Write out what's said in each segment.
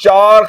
4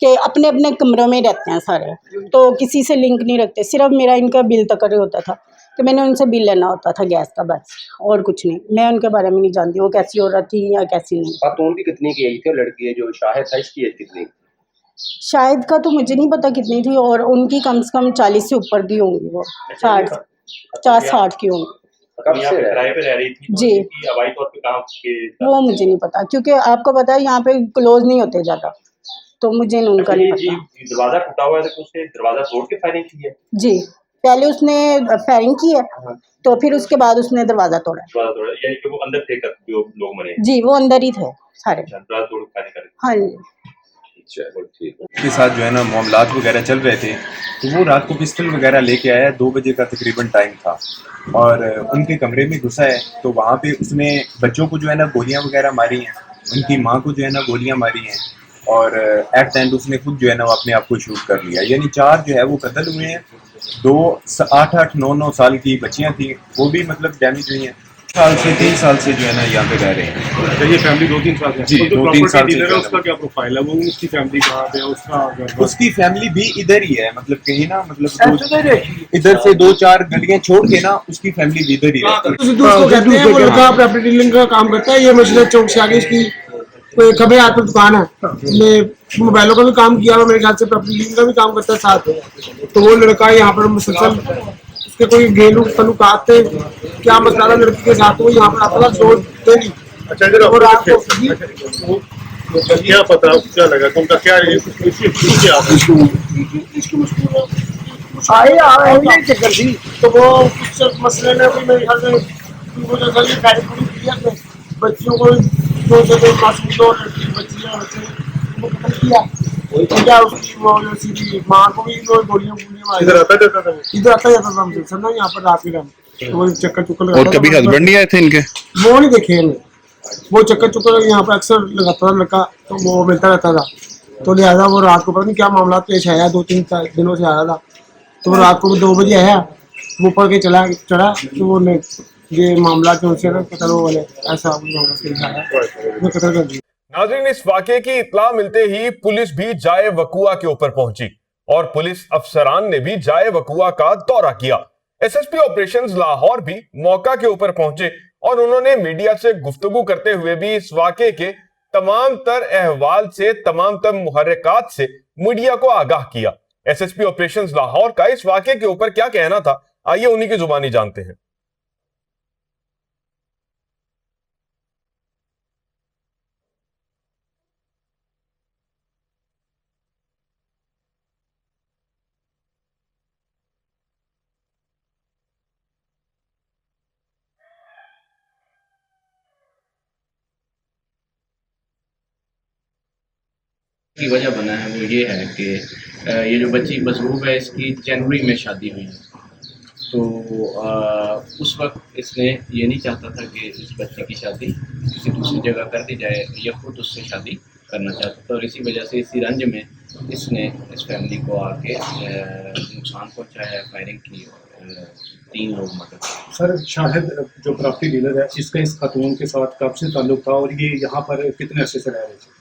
کہ اپنے اپنے کمروں میں رہتے ہیں سارے, تو کسی سے لنک نہیں رکھتے. صرف میرا ان کا بل تک ہوتا تھا کہ میں نے ان سے بل لینا ہوتا تھا گیس کا, بس اور کچھ نہیں. میں ان کے بارے میں نہیں جانتی وہ کیسی عورت تھی یا کیسی نہیں. خاتون بھی کتنی کی ایج تھی, اور لڑکی ہے جو شاہد تھا اس کی ایج کتنی؟ شاید کا تو مجھے نہیں پتا کتنی تھی, اور ان کی کم سے کم 40 سے اوپر کی ہوں گی, وہ 60 کی ہوں گی. کب سے کرائے پہ رہ رہی تھی جی, ہوائی طور پہ کام وہ مجھے نہیں پتا, کیونکہ آپ کو پتا ہے یہاں پہ کلوز نہیں ہوتے زیادہ, تو مجھے ان کا نہیں پتا. دروازہ ٹوٹا ہوا ہے تو اس نے دروازہ توڑ کے فائرنگ کی ہے. جی, پہلے اس نے فائرنگ کی ہے, تو پھر اس کے بعد اس نے دروازہ توڑا. یعنی کہ وہ اندر تھے جو لوگ مرے. جی, وہ اندر ہی تھے سارے. دروازہ توڑ کے فائرنگ کر. ہاں جی. کے ساتھ جو ہے نا معاملات وغیرہ چل رہے تھے, تو وہ رات کو پسٹل وغیرہ لے کے آیا. 2 بجے کا تقریباً ٹائم تھا, اور ان کے کمرے میں گھسا ہے. تو وہاں پہ اس نے بچوں کو جو ہے نا گولیاں وغیرہ ماری ہیں, ان کی ماں کو جو ہے نا گولیاں ماری ہیں, اور ایٹ اینڈ اس نے خود جو ہے نا وہ اپنے آپ کو شوٹ کر لیا. یعنی 4 جو ہے وہ قتل ہوئے ہیں, 2 8 9 سال کی بچیاں تھیں, وہ بھی مطلب ڈیمیج ہوئی ہیں. 3 سال سے جو ہے نا یہاں پہ رہ رہے ہیں. یہ فیملی 2-3 سال سے. جی, 2-3 سال سے. اس کا کیا پروفائل ہے, وہ اس کی فیملی کہاں پہ, اس کا اس کی فیملی بھی ادھر ہی ہے, مطلب کہیں نا, مطلب ادھر سے 2-4 گلیاں چھوڑ کے نا اس کی فیملی بھی ادھر ہی رہتی ہے. وہ لڑکا پراپرٹی ڈیلنگ کا کام کرتا ہے. یہ مشرق چوک سے آگے اس کی کوئی خبریں آتی دکان ہے, میں موبائلوں کا بھی کام کیا, میرے خیال سے پراپرٹی ڈیلنگ کا بھی کام کرتا ہے ساتھ. تو وہ لڑکا یہاں پر مسلسل اس کے کوئی گھریلو تعلقات تھے, کیا مسئلہ تھا لڑکی کے ساتھ, وہ یہاں پر آتا تھا زور دے دی. کیا پتا کیا لگا ان کا کیا چکر تھی, تو وہ اس مسئلے نے بھی میرے خیال سے بچیوں کو ماں کو بھی گولیاں ادھر آتا جاتا تھا سر نا, یہاں پر رات کے ٹائم چکر چکر لگاتا. اور کبھی ہسبینڈ نہیں آئے تھے ان کے, وہ نہیں دیکھے, وہ چکر چکر یہاں پر اکثر لگاتا تھا لڑکا, تو وہ ملتا رہتا تھا. تو لہٰذا وہ رات کو پتہ نہیں کیا معاملات پیش آیا, 2-3 دنوں سے آیا تھا. تو وہ رات کو 2 بجے آیا, وہ پڑھ کے چڑھا, تو وہ یہ معاملات ان سے قتل والے ایسا قتل کر دیا. ناظرین, اس واقعے کی اطلاع ملتے ہی پولیس بھی جائے وقوع کے اوپر پہنچی, اور پولیس افسران نے بھی جائے وقوع کا دورہ کیا. S S P operations Lahore بھی موقع کے اوپر پہنچے, اور انہوں نے میڈیا سے گفتگو کرتے ہوئے بھی اس واقعے کے تمام تر احوال سے, تمام تر محرکات سے میڈیا کو آگاہ کیا. S S P operations Lahore کا اس واقعے کے اوپر کیا کہنا تھا, آئیے انہی کی زبانی جانتے ہیں. کی وجہ بنا ہے وہ یہ ہے کہ یہ جو بچی مصروف ہے, اس کی جنوری میں شادی ہوئی ہے. تو اس وقت اس نے یہ نہیں چاہتا تھا کہ اس بچی کی شادی کسی دوسری جگہ کر دی جائے, یا خود اس سے شادی کرنا چاہتا تھا, اور اسی وجہ سے اسی رنج میں اس نے اس فیملی کو آ کے نقصان پہنچایا, فائرنگ کی, 3 لوگ مطلب. سر, شاہد جو پراپرٹی ڈیلر ہے, اس کا اس خاتون کے ساتھ کب سے تعلق تھا, اور یہ یہاں پر کتنے عرصے سے رہ رہے تھے؟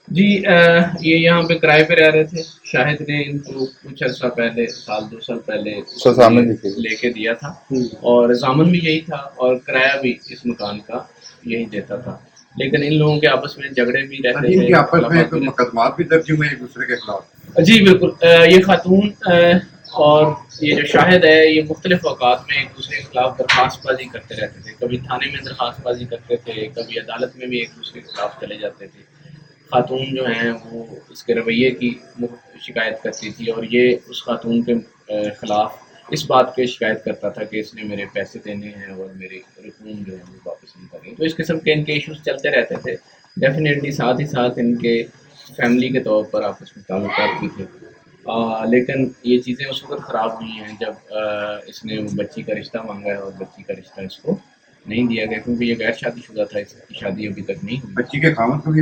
جی, یہ یہاں پہ کرائے پہ رہ رہے تھے. شاہد نے ان کو کچھ عرصہ پہلے, 1-2 سال پہلے لے کے دیا تھا, اور ضامن بھی یہی تھا, اور کرایہ بھی اس مکان کا یہی دیتا تھا. لیکن ان لوگوں کے آپس میں جھگڑے بھی رہتے تھے, مقدمات بھی درج ہوئے ایک دوسرے کے خلاف. جی بالکل. یہ خاتون اور یہ جو شاہد ہے, یہ مختلف اوقات میں ایک دوسرے کے خلاف درخواست بازی کرتے رہتے تھے. کبھی تھانے میں درخواست بازی کرتے تھے, کبھی عدالت میں بھی ایک دوسرے کے خلاف چلے جاتے تھے. خاتون جو ہیں وہ اس کے رویے کی شکایت کرتی تھی, اور یہ اس خاتون کے خلاف اس بات پہ شکایت کرتا تھا کہ اس نے میرے پیسے دینے ہیں اور میرے رقوم جو ہے وہ واپس نہیں کریں. تو اس قسم کے ان کے ایشوز چلتے رہتے تھے. ڈیفینیٹلی ساتھ ہی ساتھ ان کے فیملی کے طور پر آپس میں تعلقات بھی تھے, لیکن یہ چیزیں اس وقت خراب ہوئی ہیں جب اس نے بچی کا رشتہ مانگا ہے, اور بچی کا رشتہ اس کو نہیں دیا گیا, کیونکہ یہ غیر شادی شدہ تھا, اس کی شادی ابھی تک نہیں ہوئی. بچی کے خامن کو بھی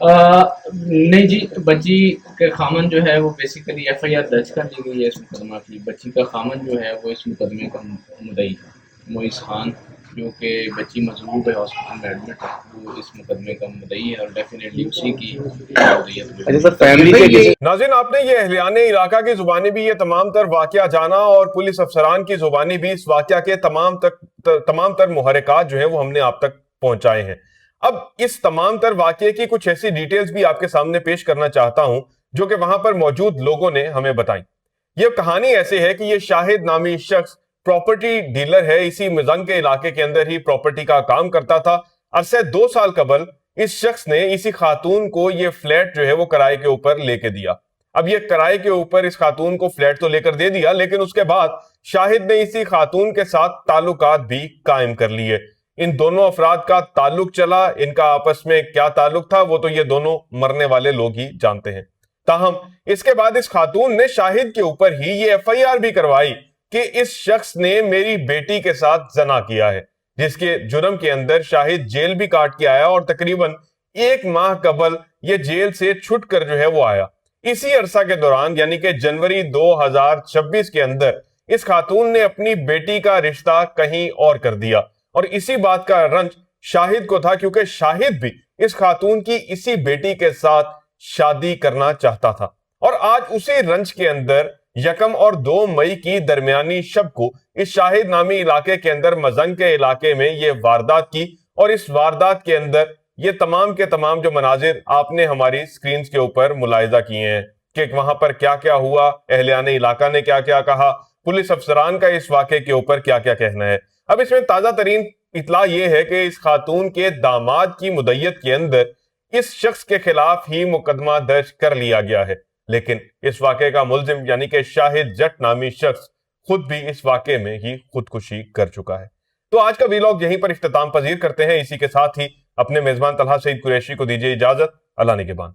نہیں جی, بچی کے خامن جو ہے وہ بیسیکلی ایف آئی آر درج کر دی گئی ہے اس مقدمہ کی. بچی کا خامن جو ہے وہ اس مقدمے کا مدعی ہے, معیز خان جو کہ بچی مضروب ہے ہاسپٹل میں ایڈمٹ ہے، وہ اس مقدمے کا مدعی ہے اور ڈیفینیٹلی اسی کی مدعیت۔ ناظرین، آپ نے یہ اہلیان علاقہ کی زبانی بھی یہ تمام تر واقعہ جانا اور پولیس افسران کی زبانی بھی اس واقعہ کے تمام تر محرکات جو ہیں وہ ہم نے آپ تک پہنچائے ہیں۔ اب اس تمام تر واقعے کی کچھ ایسی ڈیٹیلز بھی آپ کے سامنے پیش کرنا چاہتا ہوں جو کہ وہاں پر موجود لوگوں نے ہمیں بتائیں۔ یہ کہانی ایسے ہے کہ یہ شاہد نامی شخص پراپرٹی ڈیلر ہے، اسی مزنگ کے علاقے کے اندر ہی پراپرٹی کا کام کرتا تھا۔ عرصہ 2 سال قبل اس شخص نے اسی خاتون کو یہ فلیٹ جو ہے وہ کرائے کے اوپر لے کے دیا۔ اب یہ کرائے کے اوپر اس خاتون کو فلیٹ تو لے کر دے دیا، لیکن اس کے بعد شاہد نے اسی خاتون کے ساتھ تعلقات بھی قائم کر لیے۔ ان دونوں افراد کا تعلق چلا، ان کا آپس میں کیا تعلق تھا وہ تو یہ دونوں مرنے والے لوگ ہی جانتے ہیں۔ تاہم اس کے بعد اس خاتون نے شاہد کے اوپر ہی یہ FIR بھی کروائی کہ اس شخص نے میری بیٹی کے ساتھ زنا کیا ہے، جس کے جرم کے اندر شاہد جیل بھی کاٹ کے آیا اور تقریباً 1 ماہ قبل یہ جیل سے چھٹ کر جو ہے وہ آیا۔ اسی عرصہ کے دوران یعنی کہ جنوری 2026 کے اندر اس خاتون نے اپنی بیٹی کا رشتہ کہیں اور کر دیا، اور اسی بات کا رنج شاہد کو تھا کیونکہ شاہد بھی اس خاتون کی اسی بیٹی کے ساتھ شادی کرنا چاہتا تھا۔ اور آج اسی رنج کے اندر 1 اور 2 مئی کی درمیانی شب کو اس شاہد نامی علاقے کے اندر مزنگ کے علاقے میں یہ واردات کی، اور اس واردات کے اندر یہ تمام کے تمام جو مناظر آپ نے ہماری سکرینز کے اوپر ملاحظہ کیے ہیں کہ وہاں پر کیا کیا ہوا، اہلیان علاقہ نے کیا کیا کہا، پولیس افسران کا اس واقعے کے اوپر کیا کیا کہنا ہے۔ اب اس میں تازہ ترین اطلاع یہ ہے کہ اس خاتون کے داماد کی مدعیت کے اندر اس شخص کے خلاف ہی مقدمہ درج کر لیا گیا ہے، لیکن اس واقعے کا ملزم یعنی کہ شاہد جٹ نامی شخص خود بھی اس واقعے میں ہی خودکشی کر چکا ہے۔ تو آج کا ویلاگ یہیں پر اختتام پذیر کرتے ہیں۔ اسی کے ساتھ ہی اپنے میزبان طلحہ سعید قریشی کو دیجیے اجازت۔ اللہ نگہبان۔